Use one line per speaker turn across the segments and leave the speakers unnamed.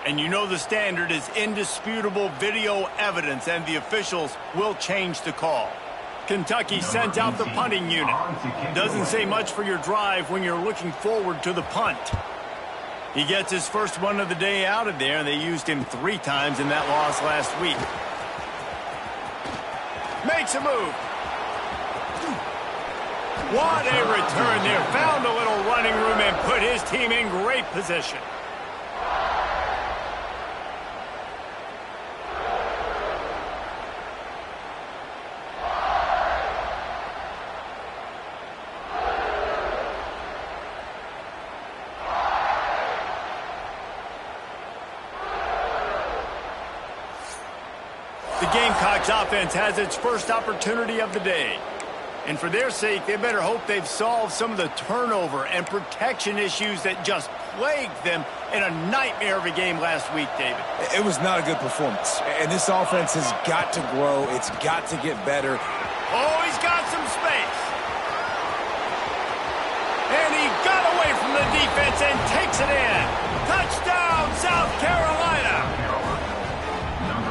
And you know the standard is indisputable video evidence, and the officials will change the call. Kentucky sent out the punting unit. Doesn't say much for your drive when you're looking forward to the punt. He gets his first one of the day out of there, and they used him 3 times in that loss last week. Makes a move. What a return there. Found a little running room and put his team in great position. The Gamecocks offense has its first opportunity of the day. And for their sake, they better hope they've solved some of the turnover and protection issues that just plagued them in a nightmare of a game last week, David.
It was not a good performance. And this offense has got to grow. It's got to get better.
Oh, he's got some space. And he got away from the defense and takes it in. Touchdown, South Carolina.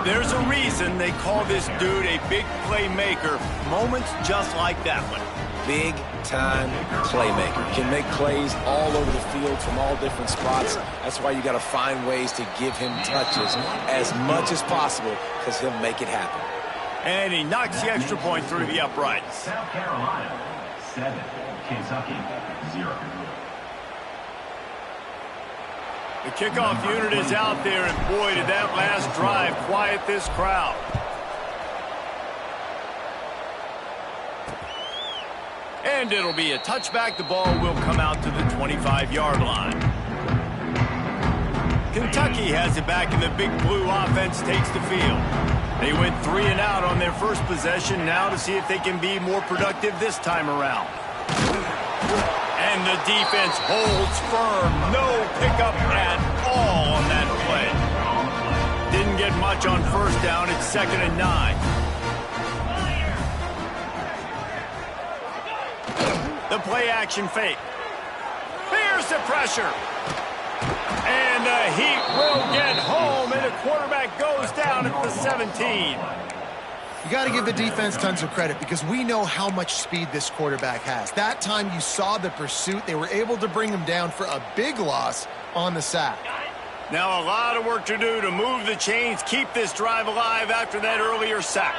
There's a reason they call this dude a big playmaker. Moments just like that one.
Big-time playmaker. Can make plays all over the field from all different spots. That's why you got to find ways to give him touches as much as possible, because he'll make it happen.
And he knocks the extra point through the uprights.
South Carolina, 7. Kentucky, 0.
The kickoff unit is out there, and boy, did that last drive quiet this crowd. And it'll be a touchback. The ball will come out to the 25-yard line. Kentucky has it back, and the Big Blue offense takes the field. They went 3 and out on their first possession, now to see if they can be more productive this time around. And the defense holds firm. No pickup at all on that play. Didn't get much on first down. It's 2nd and 9. The play action fake. Here's the pressure. And the Heat will get home, and the quarterback goes down at the 17.
You got to give the defense tons of credit because we know how much speed this quarterback has. That time you saw the pursuit. They were able to bring him down for a big loss on the sack.
Now a lot of work to do to move the chains, keep this drive alive after that earlier sack.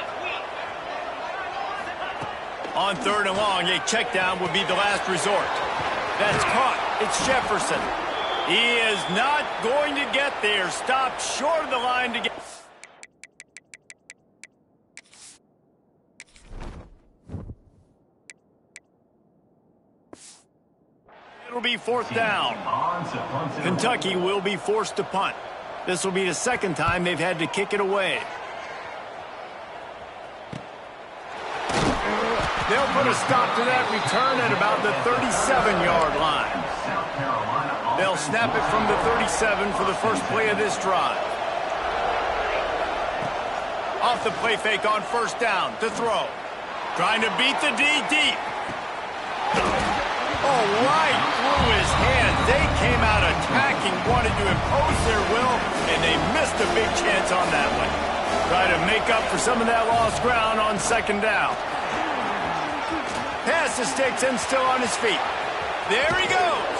On 3rd and long, a check down would be the last resort. That's caught. It's Jefferson. He is not going to get there. Stopped short of the line to get... It'll be 4th down. Kentucky will be forced to punt. This will be the 2nd time they've had to kick it away. They'll put a stop to that return at about the 37-yard line. They'll snap it from the 37 for the first play of this drive. Off the play fake on 1st down to throw. Trying to beat the D deep. Oh, right through his hands. They came out attacking, wanted to impose their will, and they missed a big chance on that one. Try to make up for some of that lost ground on 2nd down. Pass the sticks and still on his feet. There he goes.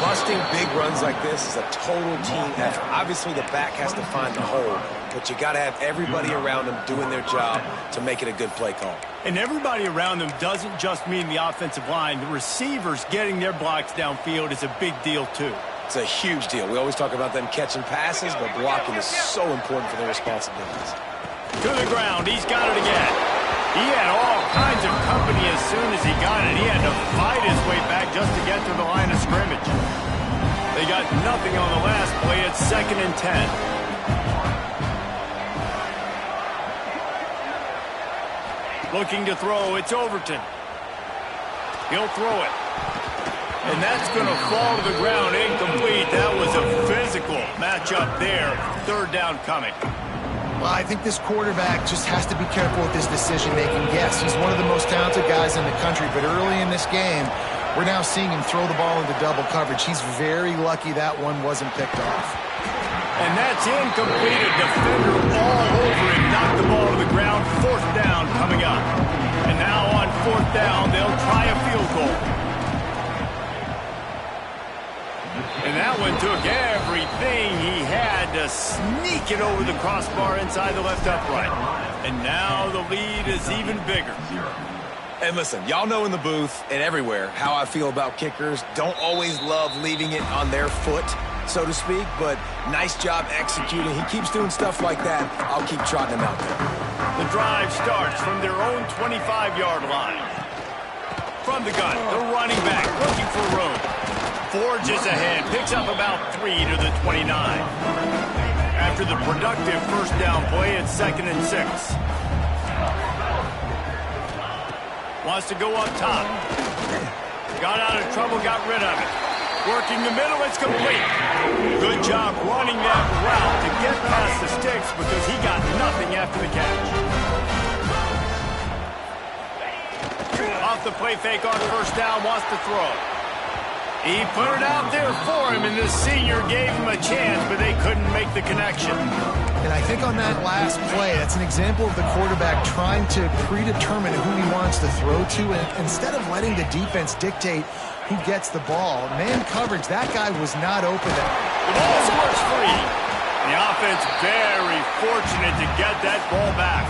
Busting big runs like this is a total team effort. Obviously, the back has to find the hole, but you got to have everybody around them doing their job to make it a good play call.
And everybody around them doesn't just mean the offensive line. The receivers getting their blocks downfield is a big deal, too.
It's a huge deal. We always talk about them catching passes, but blocking is so important for their responsibilities.
To the ground. He's got it again. He had all kinds of company as soon as he got it. He had to fight his way back just to get to the line of scrimmage. They got nothing on the last play. It's 2nd and 10. Looking to throw. It's Overton. He'll throw it. And that's going to fall to the ground incomplete. That was a physical matchup there. 3rd down coming.
Well, I think this quarterback just has to be careful with his decision-making. Yes, he's one of the most talented guys in the country, but early in this game, We're now seeing him throw the ball into double coverage. He's very lucky that one wasn't picked off.
And that's incomplete. A defender all over him. Knocked the ball to the ground. 4th down coming up. And now on 4th down, they'll try a field goal. And that one took everything he had to sneak it over the crossbar inside the left upright. And now the lead is even bigger.
And listen, y'all know in the booth and everywhere how I feel about kickers. Don't always love leaving it on their foot, so to speak, but nice job executing. He keeps doing stuff like that. I'll keep trotting him out there.
The drive starts from their own 25-yard line. From the gun, the running back looking for room. Forges ahead, picks up about 3 to the 29. After the productive 1st down play, it's 2nd and 6. Wants to go up top. Got out of trouble, got rid of it. Working the middle, it's complete. Good job running that route to get past the sticks because he got nothing after the catch. Off the play fake on 1st down, wants to throw. He put it out there for him, and the senior gave him a chance, but they couldn't make the connection.
And I think on that last play, that's an example of the quarterback trying to predetermine who he wants to throw to, and instead of letting the defense dictate who gets the ball. Man coverage, that guy was not open.
The ball squirts free. The offense very fortunate to get that ball back.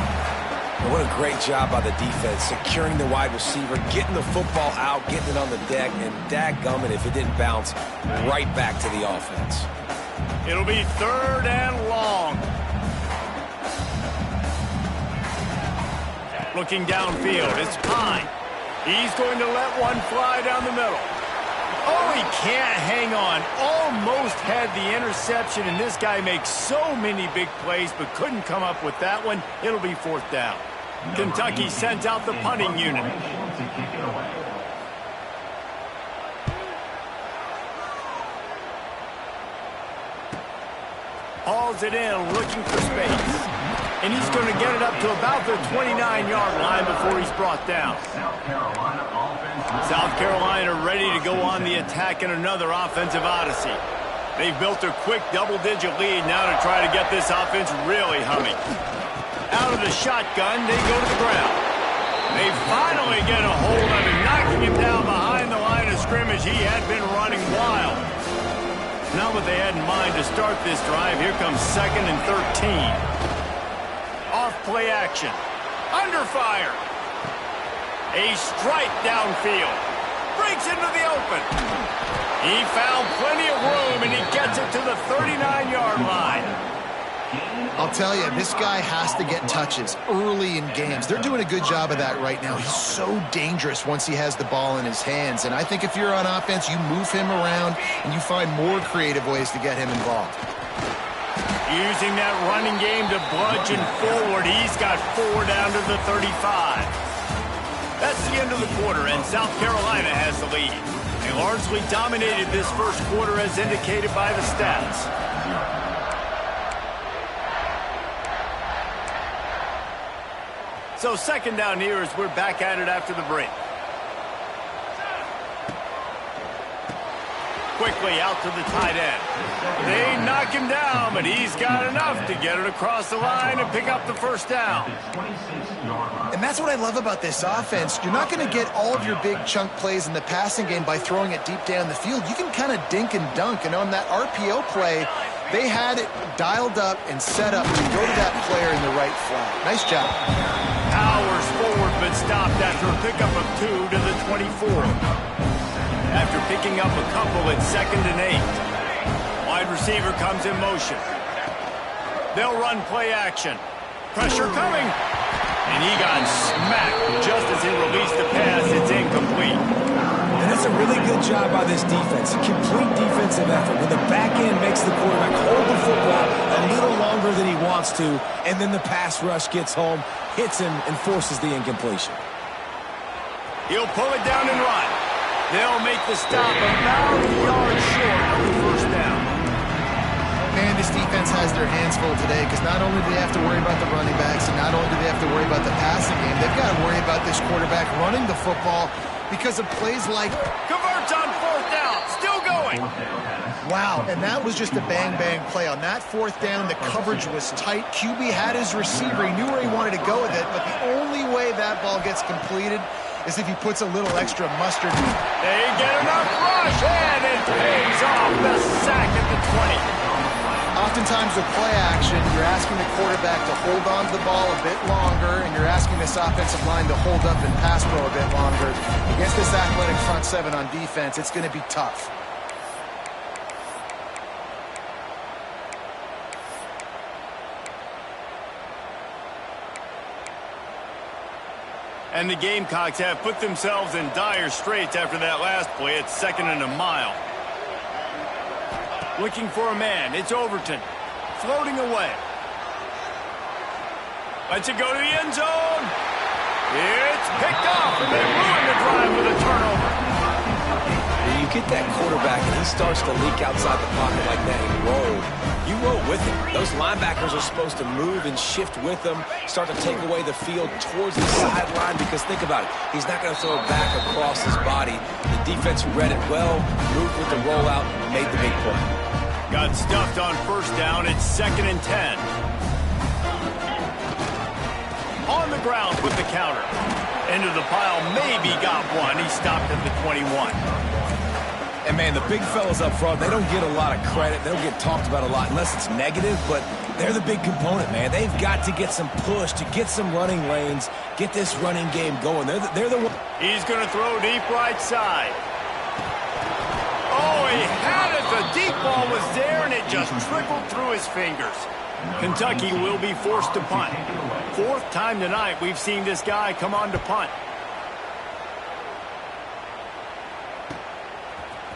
What a great job by the defense, securing the wide receiver, getting the football out, getting it on the deck, and dadgummit if it didn't bounce right back to the offense.
It'll be 3rd and long. Looking downfield, it's Pine. He's going to let one fly down the middle. Oh, he can't hang on. Almost had the interception, and this guy makes so many big plays, but couldn't come up with that one. It'll be 4th down. Kentucky sends out the punting unit. Hauls it in, looking for space. And he's going to get it up to about the 29-yard line before he's brought down. South Carolina ready to go on the attack in another offensive odyssey. They've built a quick double-digit lead now to try to get this offense really humming. Out of the shotgun, they go to the ground. They finally get a hold of him, knocking him down behind the line of scrimmage. He had been running wild. Not what they had in mind to start this drive. Here comes 2nd and 13. Off play action. Under fire. A strike downfield. Breaks into the open. He found plenty of room, and he gets it to the 39-yard line.
I'll tell you, this guy has to get touches early in games. They're doing a good job of that right now. He's so dangerous once he has the ball in his hands. And I think if you're on offense, you move him around, and you find more creative ways to get him involved.
Using that running game to bludgeon forward. He's got 4 down to the 35. That's the end of the quarter, and South Carolina has the lead. They largely dominated this first quarter as indicated by the stats. So 2nd down here as we're back at it after the break. Quickly out to the tight end. They knock him down, but he's got enough to get it across the line and pick up the 1st down.
And that's what I love about this offense. You're not going to get all of your big chunk plays in the passing game by throwing it deep down the field. You can kind of dink and dunk, and on that RPO play, they had it dialed up and set up to go to that player in the right flat. Nice job.
Powers forward, but stopped after a pickup of 2 to the 24. After picking up a couple, it's 2nd and 8. Wide receiver comes in motion. They'll run play action. Pressure coming. And he got smacked just as he released the pass. It's incomplete.
And that's a really good job by this defense. A complete defensive effort. When the back end makes the quarterback hold the football a little longer than he wants to, and then the pass rush gets home, hits him, and forces the incompletion.
He'll pull it down and run. They'll make the stop about a yard short of the 1st down.
Man, this defense has their hands full today because not only do they have to worry about the running backs and not only do they have to worry about the passing game, they've got to worry about this quarterback running the football because of plays like...
Converts on 4th down, still going.
Wow, and that was just a bang-bang play. On that 4th down, the coverage was tight. QB had his receiver. He knew where he wanted to go with it, but the only way that ball gets completed is if he puts a little extra mustard.
They get enough rush, and it pays off the sack at the 20.
Oftentimes with play action, you're asking the quarterback to hold on to the ball a bit longer, and you're asking this offensive line to hold up and pass pro a bit longer. Against this athletic front seven on defense, it's going to be tough.
And the Gamecocks have put themselves in dire straits after that last play. It's 2nd and a mile. Looking for a man. It's Overton. Floating away. Lets it go to the end zone. It's picked off, and they ruin the drive with a turnover.
When you get that quarterback and he starts to leak outside the pocket like that and roll, you roll with him. Those linebackers are supposed to move and shift with him, start to take away the field towards the sideline, because think about it, he's not going to throw it back across his body. The defense read it well, moved with the rollout, made the big play.
Got stuffed on 1st down. It's 2nd and 10. On the ground with the counter. Into the pile, maybe got one. He stopped at the 21.
And, man, the big fellas up front, they don't get a lot of credit. They don't get talked about a lot unless it's negative, but they're the big component, man. They've got to get some push, to get some running lanes, get this running game going. They're the one.
He's going to throw deep right side. Oh, he had it. The deep ball was there, and it just trickled through his fingers. Kentucky will be forced to punt. 4th time tonight we've seen this guy come on to punt.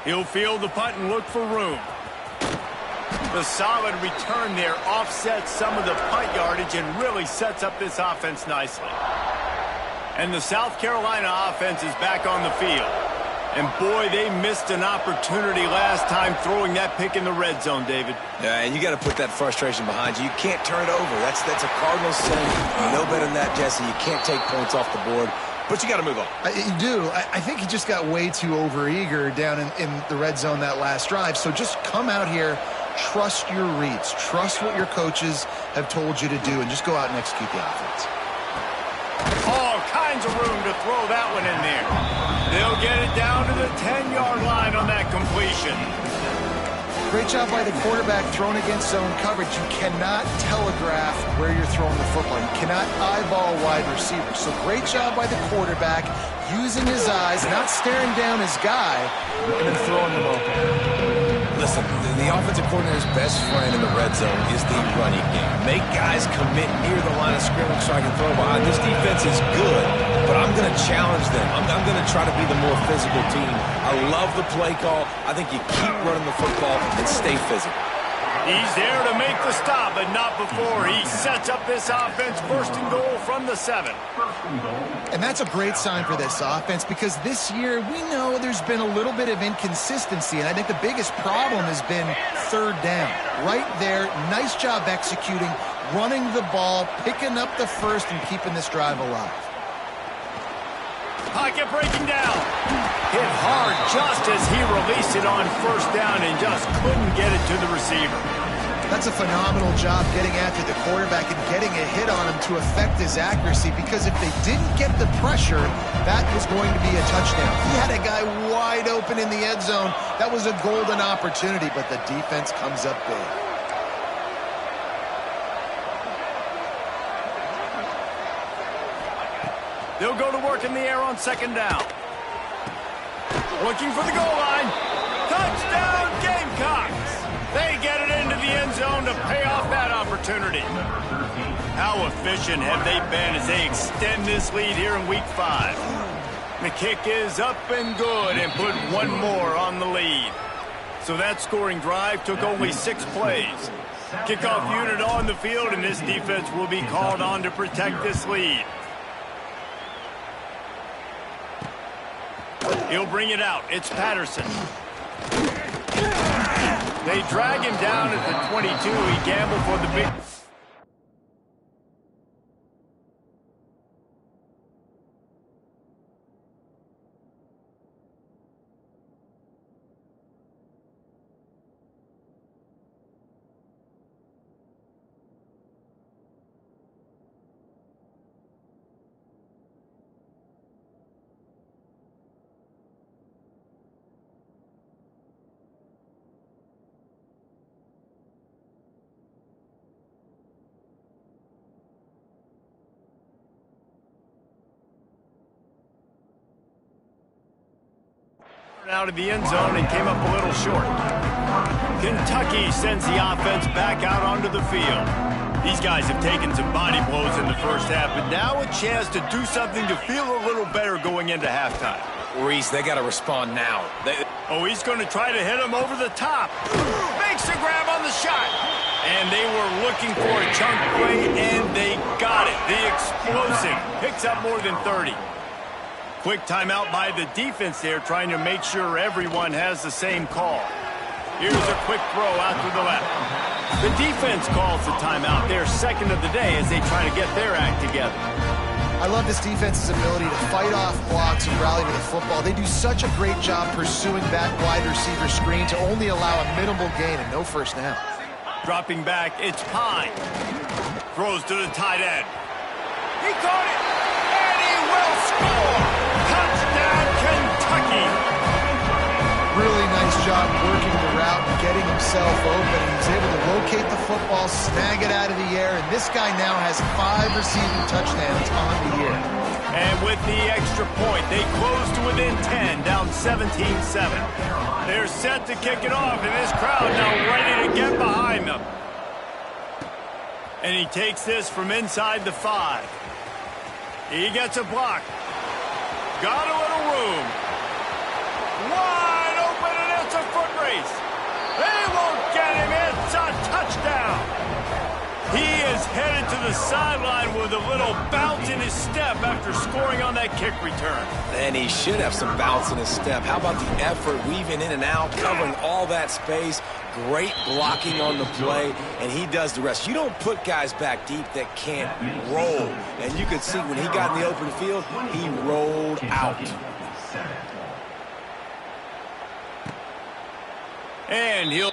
He'll field the punt and look for room. The solid return there offsets some of the punt yardage and really sets up this offense nicely. And the South Carolina offense is back on the field. And, boy, they missed an opportunity last time throwing that pick in the red zone, David.
Yeah, and you got to put that frustration behind you. You can't turn it over. That's a Cardinals sin. You know better than that, Jesse. You can't take points off the board. But you got to move on.
You do. I think he just got way too overeager down in the red zone that last drive. So just come out here, trust your reads, trust what your coaches have told you to do, and just go out and execute the offense.
All kinds of room to throw that one in there. They'll get it down to the 10-yard line on that completion.
Great job by the quarterback thrown against zone coverage. You cannot telegraph where you're throwing the football. You cannot eyeball wide receivers. So great job by the quarterback using his eyes, not staring down his guy, and then throwing them open.
Listen, the offensive coordinator's best friend in the red zone is the running game. Make guys commit near the line of scrimmage so I can throw behind. This defense is good, but I'm going to challenge them. I'm going to try to be the more physical team. I love the play call. I think you keep running the football and stay physical.
He's there to make the stop, but not before. He sets up this offense 1st and goal from the 7.
And that's a great sign for this offense, because this year we know there's been a little bit of inconsistency, and I think the biggest problem has been 3rd down. Right there, nice job executing, running the ball, picking up the 1st, and keeping this drive alive.
Pocket breaking down. Hit hard just as he released it on 1st down and just couldn't get it to the receiver.
That's a phenomenal job getting after the quarterback and getting a hit on him to affect his accuracy, because if they didn't get the pressure, that was going to be a touchdown. He had a guy wide open in the end zone. That was a golden opportunity, but the defense comes up big.
They'll go to work in the air on 2nd down. Looking for the goal line. Touchdown, Gamecocks! They get it into the end zone to pay off that opportunity. How efficient have they been as they extend this lead here in Week 5? The kick is up and good, and put one more on the lead. So that scoring drive took only 6 plays. Kickoff unit on the field, and this defense will be called on to protect this lead. He'll bring it out. It's Patterson. They drag him down at the 22. He gambled for the big... Out of the end zone and came up a little short. Kentucky sends the offense back out onto the field. These guys have taken some body blows in the first half, but now a chance to do something to feel a little better going into halftime.
Reese, they got to respond now.
Oh, he's going to try to hit him over the top. Makes the grab on the shot. And they were looking for a chunk play, and they got it. The explosive picks up more than 30. Quick timeout by the defense there, trying to make sure everyone has the same call. Here's a quick throw out to the left. The defense calls the timeout, their second of the day, as they try to get their act together.
I love this defense's ability to fight off blocks and rally to the football. They do such a great job pursuing that wide receiver screen to only allow a minimal gain and no first down.
Dropping back, it's Pine. Throws to the tight end. He caught it, and he will score! Touchdown, Kentucky!
Really nice job working the route and getting himself open. He's able to locate the football, snag it out of the air, and this guy now has 5 receiving touchdowns on the year.
And with the extra point, they close to within 10, down 17-7. They're set to kick it off, and this crowd now ready to get behind them. And he takes this from inside the 5. He gets a block. Got a little room. Wide open, and it's a foot race. They won't get him. It's a touchdown. He is headed to the sideline with a little bounce in his step after scoring on that kick return.
And he should have some bounce in his step. How about the effort, weaving in and out, covering all that space. Great blocking on the play, and he does the rest. You don't put guys back deep that can't roll. And you could see when he got in the open field, he rolled out.
And he'll...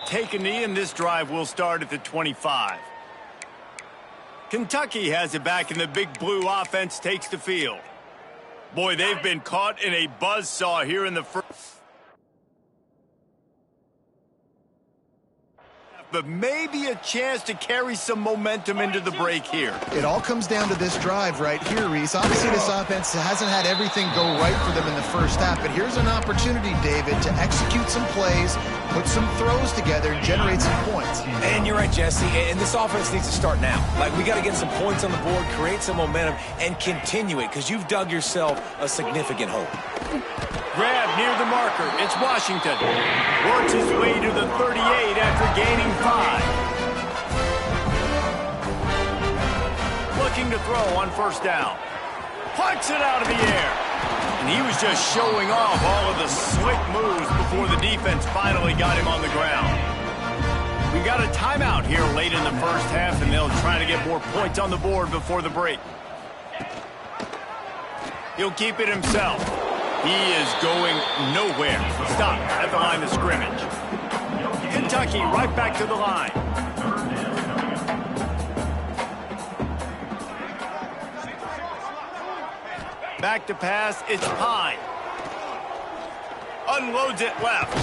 take a knee, and this drive will start at the 25. Kentucky has it back, and the big blue offense takes the field. Boy, they've been caught in a buzzsaw here in the first. but maybe a chance to carry some momentum into the break here.
It all comes down to this drive right here, Reese. Obviously, this offense hasn't had everything go right for them in the first half, but here's an opportunity, David, to execute some plays, put some throws together, and generate some points.
And you're right, Jesse, and this offense needs to start now. Like, we got to get some points on the board, create some momentum, and continue it, because you've dug yourself a significant hole.
Grab near the marker. It's Washington. Works his way to the 38 after gaining 5. Looking to throw on first down. Plucks it out of the air. And he was just showing off all of the slick moves before the defense finally got him on the ground. We got a timeout here late in the first half, and they'll try to get more points on the board before the break. He'll keep it himself. He is going nowhere. Stop at the line of scrimmage. Kentucky right back to the line. Back to pass, it's Pine. Unloads it left.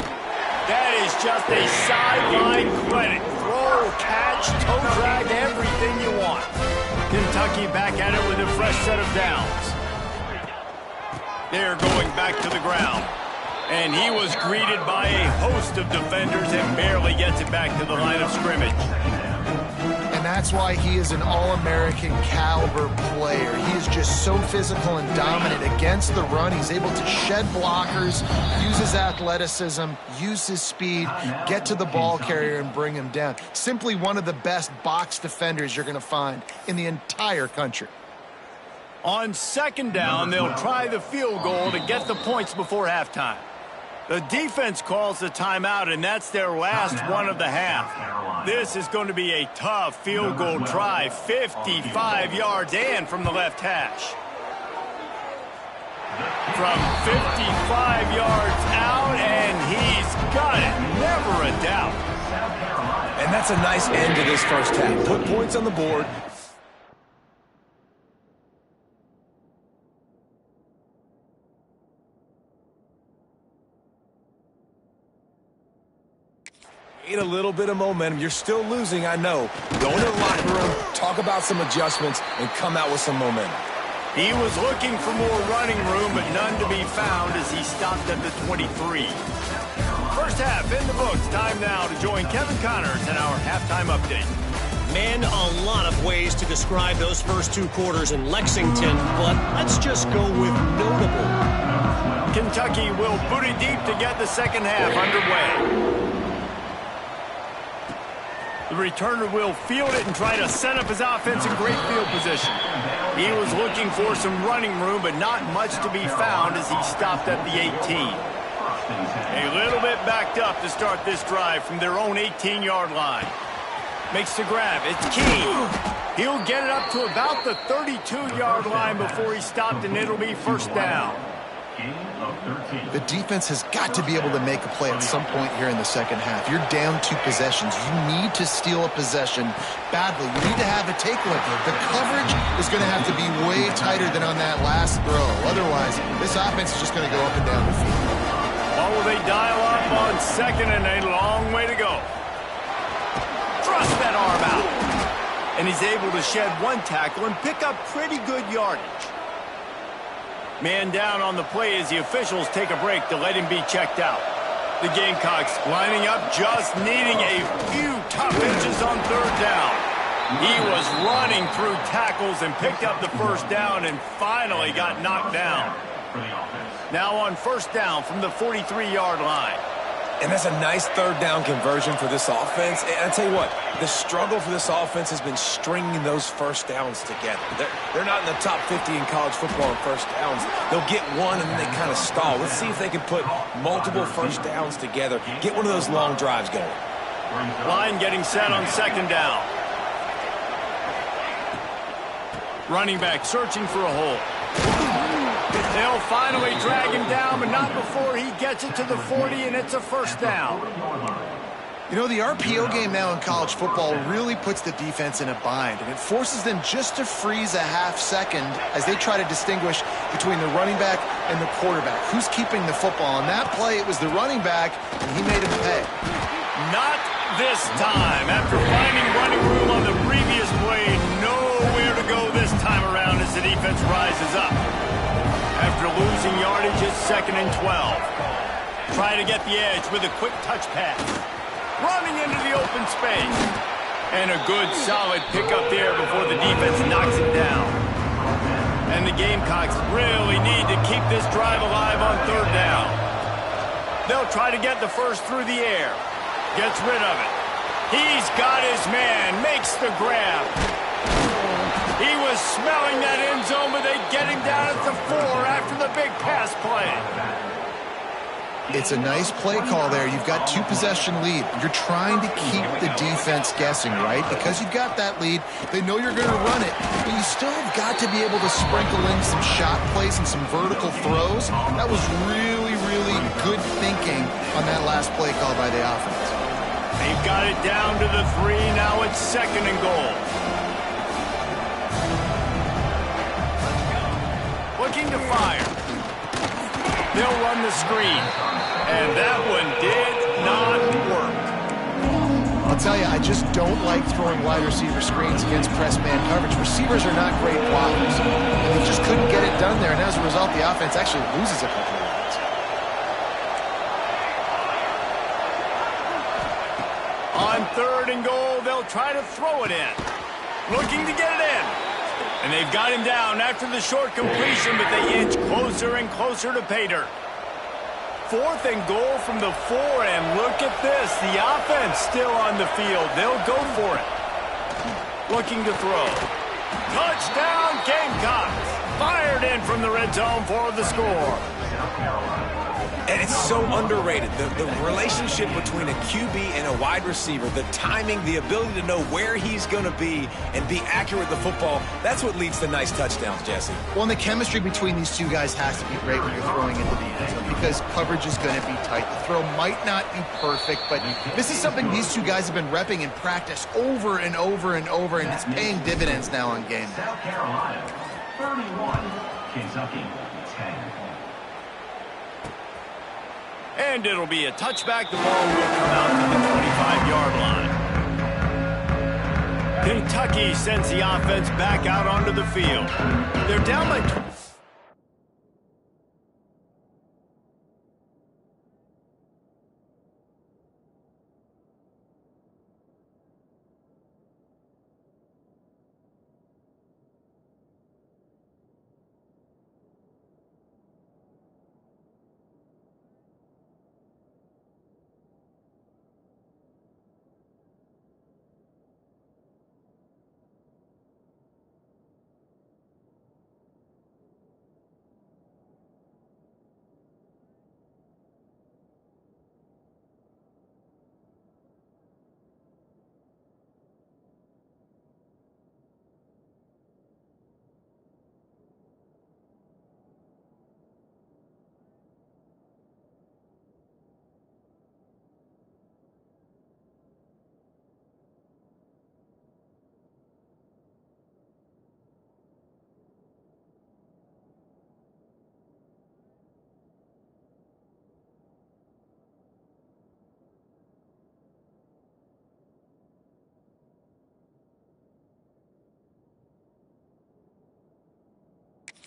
That is just a sideline clinic. Throw, catch, toe drag, everything you want. Kentucky back at it with a fresh set of downs. They're going back to the ground. And he was greeted by a host of defenders and barely gets it back to the line of scrimmage.
And that's why he is an All-American caliber player. He is just so physical and dominant against the run. He's able to shed blockers, use his athleticism, use his speed, get to the ball carrier and bring him down. Simply one of the best box defenders you're going to find in the entire country.
On second down, they'll try the field goal to get the points before halftime. The defense calls the timeout, and that's their last one of the half. This is going to be a tough field goal try, 55 yards and from the left hash. From 55 yards out, and he's got it. Never a doubt.
And that's a nice end to this first half. Put points on the board. A little bit of momentum. You're still losing, I know. Go into the locker room, talk about some adjustments, and come out with some momentum.
He was looking for more running room, but none to be found as he stopped at the 23. First half in the books. Time now to join Kevin Connors in our halftime update.
Man, a lot of ways to describe those first 2 quarters in Lexington, but let's just go with notable.
Kentucky will boot it deep to get the second half underway. The returner will field it and try to set up his offense in great field position. He was looking for some running room, but not much to be found as he stopped at the 18. A little bit backed up to start this drive from their own 18-yard line. Makes the grab. It's Key. He'll get it up to about the 32-yard line before he stopped, and it'll be first down.
The defense has got to be able to make a play at some point here in the second half. You're down 2 possessions. You need to steal a possession badly. You need to have a takeaway. The coverage is going to have to be way tighter than on that last throw. Otherwise, this offense is just going to go up and down the field.
Or will they dial up on second and a long way to go? Thrust that arm out. And he's able to shed 1 tackle and pick up pretty good yardage. Man down on the play as the officials take a break to let him be checked out. The Gamecocks lining up, just needing a few tough inches on third down. He was running through tackles and picked up the first down and finally got knocked down. Now on first down from the 43-yard line.
And that's a nice third down conversion for this offense. And I tell you what, the struggle for this offense has been stringing those first downs together. They're not in the top 50 in college football in first downs. They'll get one and then they kind of stall. Let's see if they can put multiple first downs together, get one of those long drives going.
Line getting set on second down. Running back searching for a hole. They'll finally drag him down, but not before he gets it to the 40, and it's a first down.
You know, the RPO game now in college football really puts the defense in a bind, and it forces them just to freeze a half second as they try to distinguish between the running back and the quarterback. Who's keeping the football? On that play, it was the running back, and he made him pay.
Not this time. After finding running room on the previous play, nowhere to go this time around as the defense rises up. After losing yardage, it's 2nd and 12. Try to get the edge with a quick touch pass. Running into the open space. And a good, solid pickup there before the defense knocks it down. And the Gamecocks really need to keep this drive alive on 3rd down. They'll try to get the first through the air. Gets rid of it. He's got his man. Makes the grab. He was smelling that end zone, but they get him down at the 4 after the big pass play.
It's a nice play call there. You've got 2-possession lead. You're trying to keep the defense guessing, right? Because you've got that lead, they know you're going to run it, but you still have got to be able to sprinkle in some shot plays and some vertical throws. That was really, really good thinking on that last play call by the offense.
They've got it down to the 3. Now it's 2nd and goal. Looking to fire. They'll run the screen. And that one did not work.
I'll tell you, I just don't like throwing wide receiver screens against press man coverage. Receivers are not great blockers. And they just couldn't get it done there. And as a result, the offense actually loses a couple of yards.
On 3rd and goal, they'll try to throw it in. Looking to get it in. And they've got him down after the short completion, but they inch closer and closer to pay dirt. 4th and goal from the 4, and look at this. The offense still on the field. They'll go for it. Looking to throw. Touchdown, Gamecocks. Fired in from the red zone for the score.
And it's so underrated. The relationship between a QB and a wide receiver, the timing, the ability to know where he's going to be and be accurate with the football, that's what leads to nice touchdowns, Jesse.
Well, and the chemistry between these two guys has to be great when you're throwing into the end zone because coverage is going to be tight. The throw might not be perfect, but this is something these two guys have been repping in practice over and over and over, and it's paying dividends now on game day.
South Carolina, 31. Kentucky, 10.
And it'll be a touchback. The ball will come out to the 25-yard line. Kentucky sends the offense back out onto the field. They're down by 20.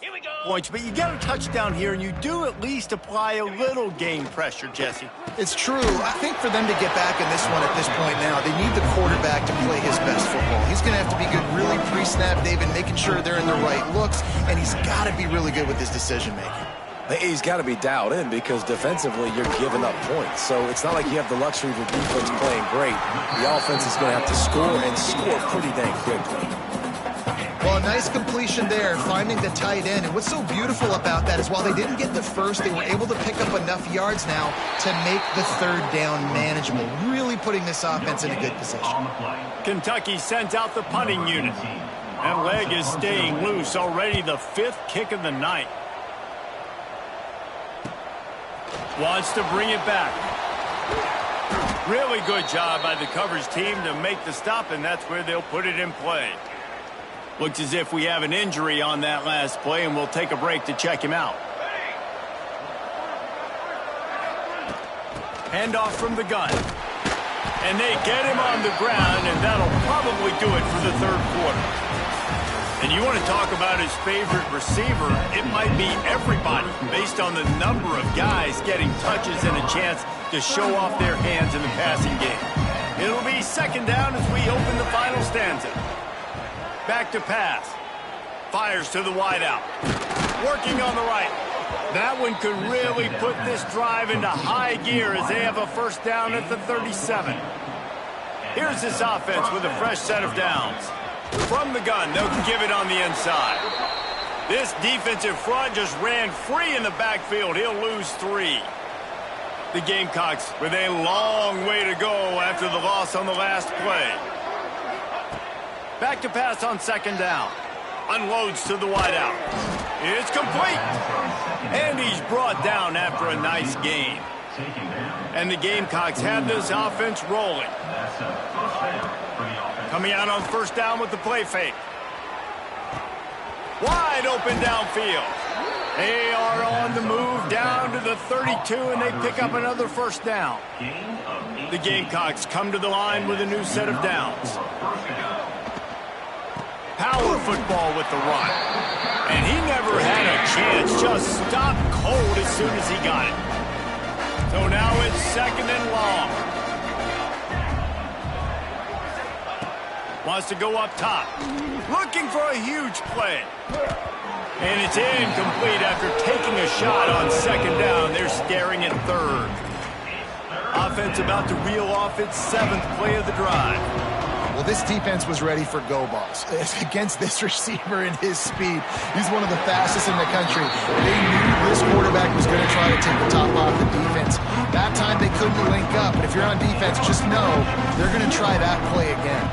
Here we go.
Points, but you get a touchdown here, and you do at least apply a little game pressure, Jesse.
It's true. I think for them to get back in this one at this point now, they need the quarterback to play his best football. He's going to have to be good really pre-snap, David, making sure they're in the right looks, and he's got to be really good with his decision-making.
He's got to be dialed in because defensively you're giving up points. So it's not like you have the luxury of the defense playing great. The offense is going to have to score and score pretty dang quickly.
Well, a nice completion there, finding the tight end. And what's so beautiful about that is while they didn't get the first, they were able to pick up enough yards now to make the 3rd down manageable, really putting this offense in a good position.
Kentucky sends out the punting unit. That leg is staying loose, already the 5th kick of the night. Wants to bring it back. Really good job by the coverage team to make the stop, and that's where they'll put it in play. Looks as if we have an injury on that last play, and we'll take a break to check him out. Handoff from the gun. And they get him on the ground, and that'll probably do it for the third quarter. And you want to talk about his favorite receiver, it might be everybody based on the number of guys getting touches and a chance to show off their hands in the passing game. It'll be second down as we open the final stanza. Back to pass. Fires to the wideout. Working on the right. That one could really put this drive into high gear as they have a first down at the 37. Here's this offense with a fresh set of downs. From the gun, they'll give it on the inside. This defensive front just ran free in the backfield. He'll lose 3. The Gamecocks with a long way to go after the loss on the last play. Back to pass on second down. Unloads to the wideout. It's complete. And he's brought down after a nice game. And the Gamecocks have this offense rolling. Coming out on first down with the play fake. Wide open downfield. They are on the move down to the 32, and they pick up another first down. The Gamecocks come to the line with a new set of downs. Power football with the run. And he never had a chance, just stopped cold as soon as he got it. So now it's second and long. Wants to go up top. Looking for a huge play. And it's incomplete after taking a shot on second down. They're staring at third. Offense about to reel off its 7th play of the drive.
Well, this defense was ready for go balls. Against this receiver and his speed, he's one of the fastest in the country. They knew this quarterback was going to try to take the top off the defense. That time they couldn't link up, but if you're on defense, just know they're going to try that play again.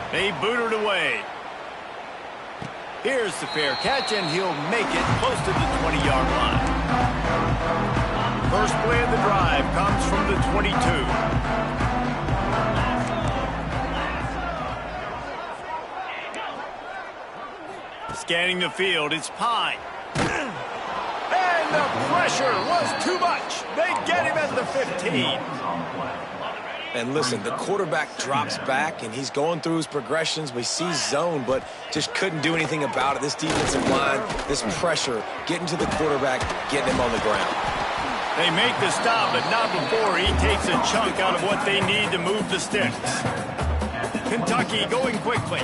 They boot it away. Here's the fair catch, and he'll make it close to the 20-yard line. First play of the drive comes from the 22. Scanning the field, it's Pine. And the pressure was too much. They get him at the 15.
And listen, the quarterback drops back, and he's going through his progressions. We see zone, but just couldn't do anything about it. This defensive line, this pressure, getting to the quarterback, getting him on the ground.
They make the stop, but not before he takes a chunk out of what they need to move the sticks. Kentucky going quickly.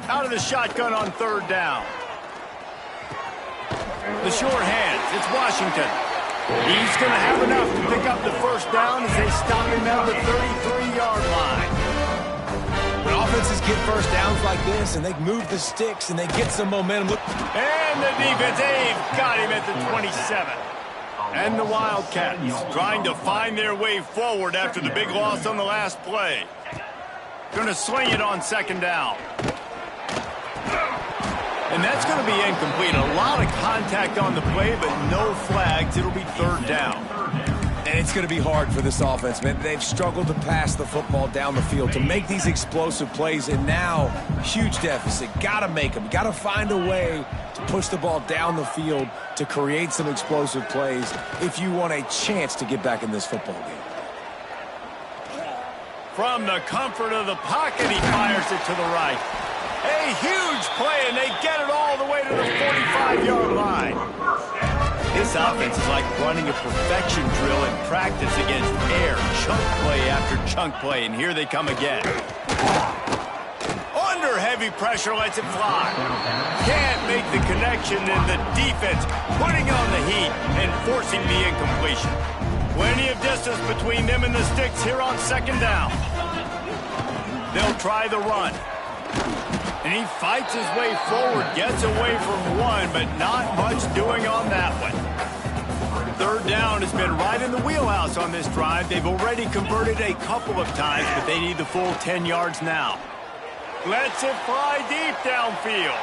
Out of the shotgun on third down. The short hands, it's Washington. He's going to have enough to pick up the first down as they stop him at the 33-yard line.
When offenses get first downs like this and they move the sticks and they get some momentum.
And the defense, they've got him at the 27. And the Wildcats trying to find their way forward after the big loss on the last play. Going to sling it on second down. And that's going to be incomplete. A lot of contact on the play, but no flags. It'll be third down.
And it's going to be hard for this offense, man. They've struggled to pass the football down the field, to make these explosive plays, and now, huge deficit. Got to make them. Got to find a way to push the ball down the field to create some explosive plays if you want a chance to get back in this football game.
From the comfort of the pocket, he fires it to the right. A huge play, and they get it all the way to the 45-yard line. This offense is like running a perfection drill in practice against air. Chunk play after chunk play, and here they come again. Under heavy pressure, lets it fly. Can't make the connection, and the defense putting on the heat and forcing the incompletion. Plenty of distance between them and the sticks here on second down. They'll try the run. And he fights his way forward, gets away from one, but not much doing on that one. Third down has been right in the wheelhouse on this drive. They've already converted a couple of times, but they need the full 10 yards now. Lets it fly deep downfield.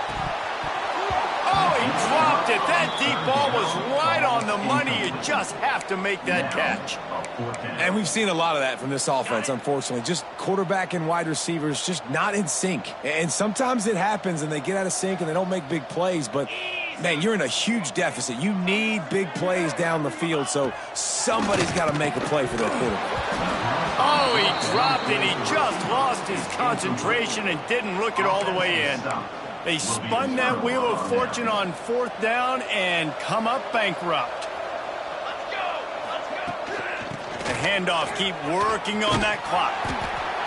Oh, he dropped it. That deep ball was right on the money. You just have to make that catch.
And we've seen a lot of that from this offense, unfortunately. Just quarterback and wide receivers just not in sync. And sometimes it happens and they get out of sync and they don't make big plays. But Man, you're in a huge deficit. You need big plays down the field, so somebody's got to make a play for their quarterback.
Oh, he dropped it. He just lost his concentration and didn't look it all the way in. They spun that wheel of fortune on 4th down and come up bankrupt. The handoff, keep working on that clock.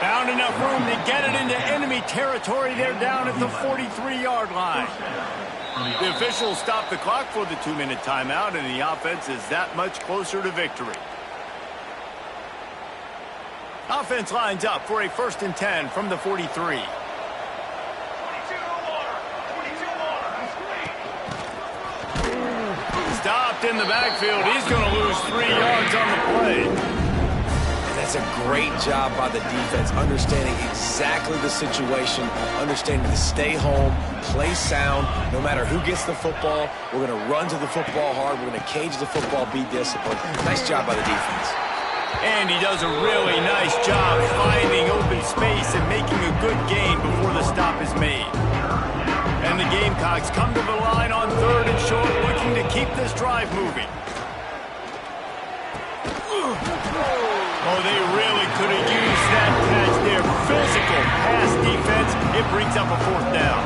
Found enough room to get it into enemy territory. They're down at the 43-yard line. The officials stop the clock for the 2-minute timeout, and the offense is that much closer to victory. Offense lines up for a 1st and 10 from the 43. Stopped in the backfield. He's going to lose 3 yards on the play.
That's a great job by the defense, understanding exactly the situation, understanding to stay home, play sound. No matter who gets the football, we're going to run to the football hard. We're going to cage the football, be disciplined. Nice job by the defense.
And he does a really nice job finding open space and making a good gain before the stop is made. And the Gamecocks come to the line on 3rd and short, looking to keep this drive moving. Oh, they really could have used that catch there. Physical pass defense. It brings up a 4th down.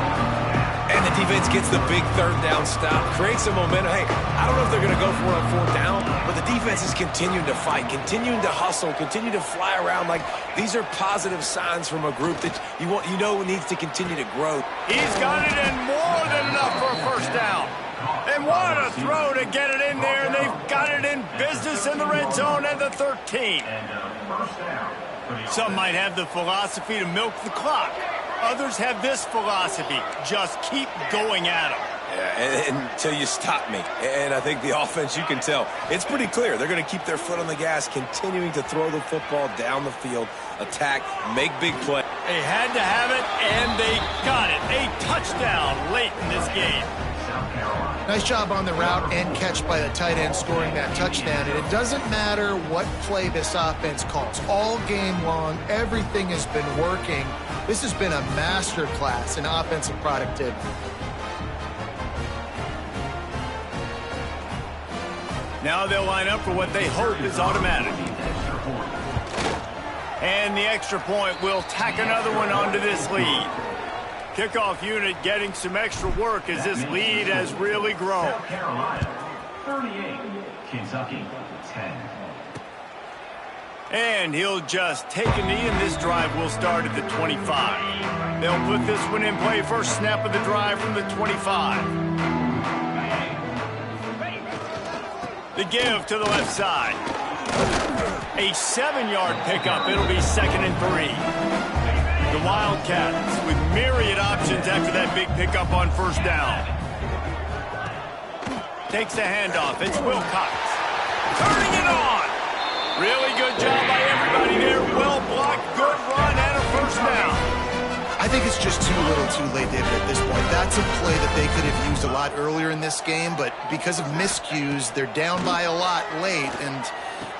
And the defense gets the big 3rd down stop, creates some momentum. Hey, I don't know if they're going to go for it on 4th down, but the defense is continuing to fight, continuing to hustle, continue to fly around. Like, these are positive signs from a group that you know needs to continue to grow.
He's got it in more than enough for a 1st down. And what a throw to get it in there. And they've got it in business in the red zone at the 13. Some might have the philosophy to milk the clock. Others have this philosophy. Just keep going at them.
Yeah, until you stop me. And I think the offense, you can tell, it's pretty clear. They're going to keep their foot on the gas, continuing to throw the football down the field, attack, make big plays.
They had to have it, and they got it. A touchdown late in this game.
Nice job on the route and catch by the tight end scoring that touchdown. And it doesn't matter what play this offense calls. All game long, everything has been working. This has been a master class in offensive productivity.
Now they'll line up for what they hope is automatic. And the extra point will tack another one onto this lead. Kickoff unit getting some extra work as this lead has really grown.
South Carolina, 38. Kentucky, 10.
And he'll just take a knee, and this drive will start at the 25. They'll put this one in play first snap of the drive from the 25. The give to the left side. A 7-yard pickup. It'll be 2nd and 3. The Wildcats with myriad options after that big pickup on 1st down. Takes the handoff. It's Wilcox. Turning it on. Really good job by everybody there. Well blocked, good run, and a 1st down.
I think it's just too little too late, David, at this point. That's a play that they could have used a lot earlier in this game, but because of miscues, they're down by a lot late, and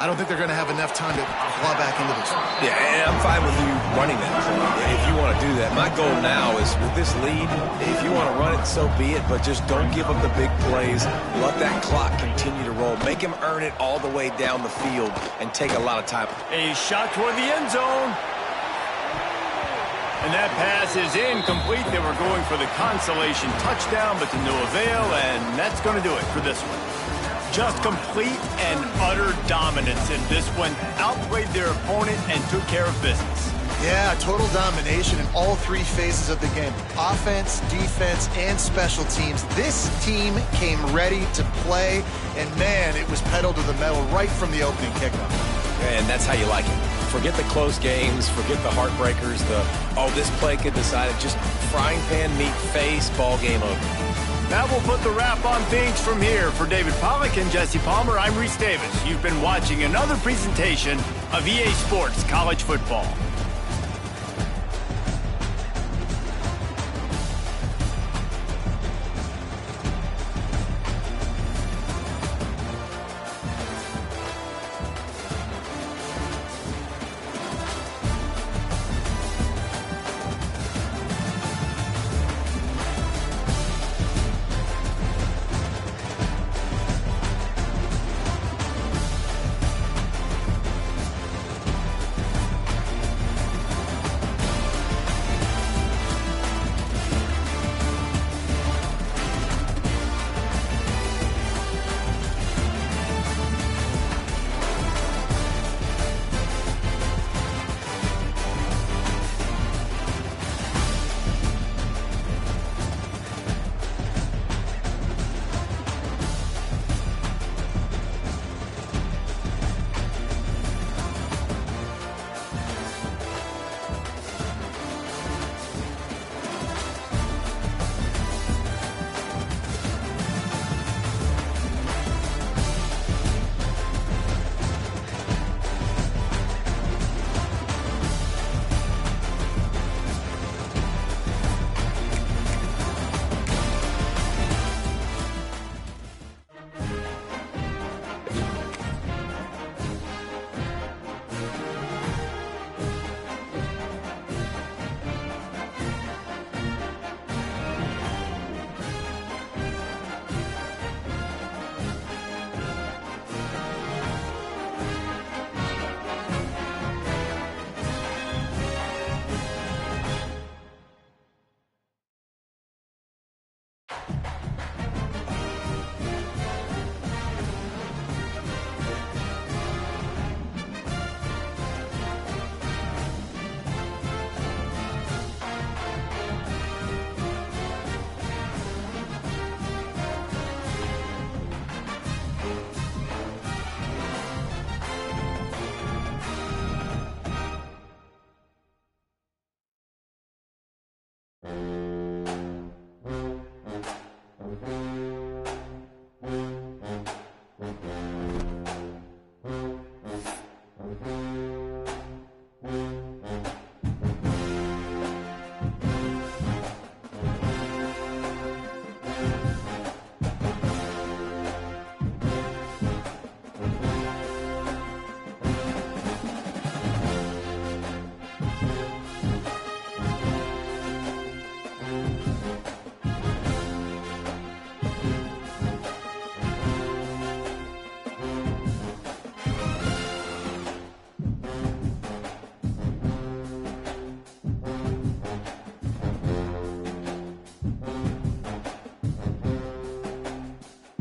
I don't think they're going to have enough time to claw back into this.
Yeah, and I'm fine with you running that play if you want to do that. My goal now is with this lead, if you want to run it, so be it, but just don't give up the big plays. Let that clock continue to roll. Make him earn it all the way down the field and take a lot of time.
A shot toward the end zone. And that pass is incomplete. They were going for the consolation touchdown, but to no avail, and that's going to do it for this one. Just complete and utter dominance in this one. Outplayed their opponent and took care of business.
Yeah, total domination in all 3 phases of the game. Offense, defense, and special teams. This team came ready to play, and man, it was pedal to the metal right from the opening kickoff.
And that's how you like it. Forget the close games, forget the heartbreakers, this play could decide it. Just frying pan meat face, ball game over.
That will put the wrap on things from here. For David Pollack and Jesse Palmer, I'm Reese Davis. You've been watching another presentation of EA Sports College Football.
you.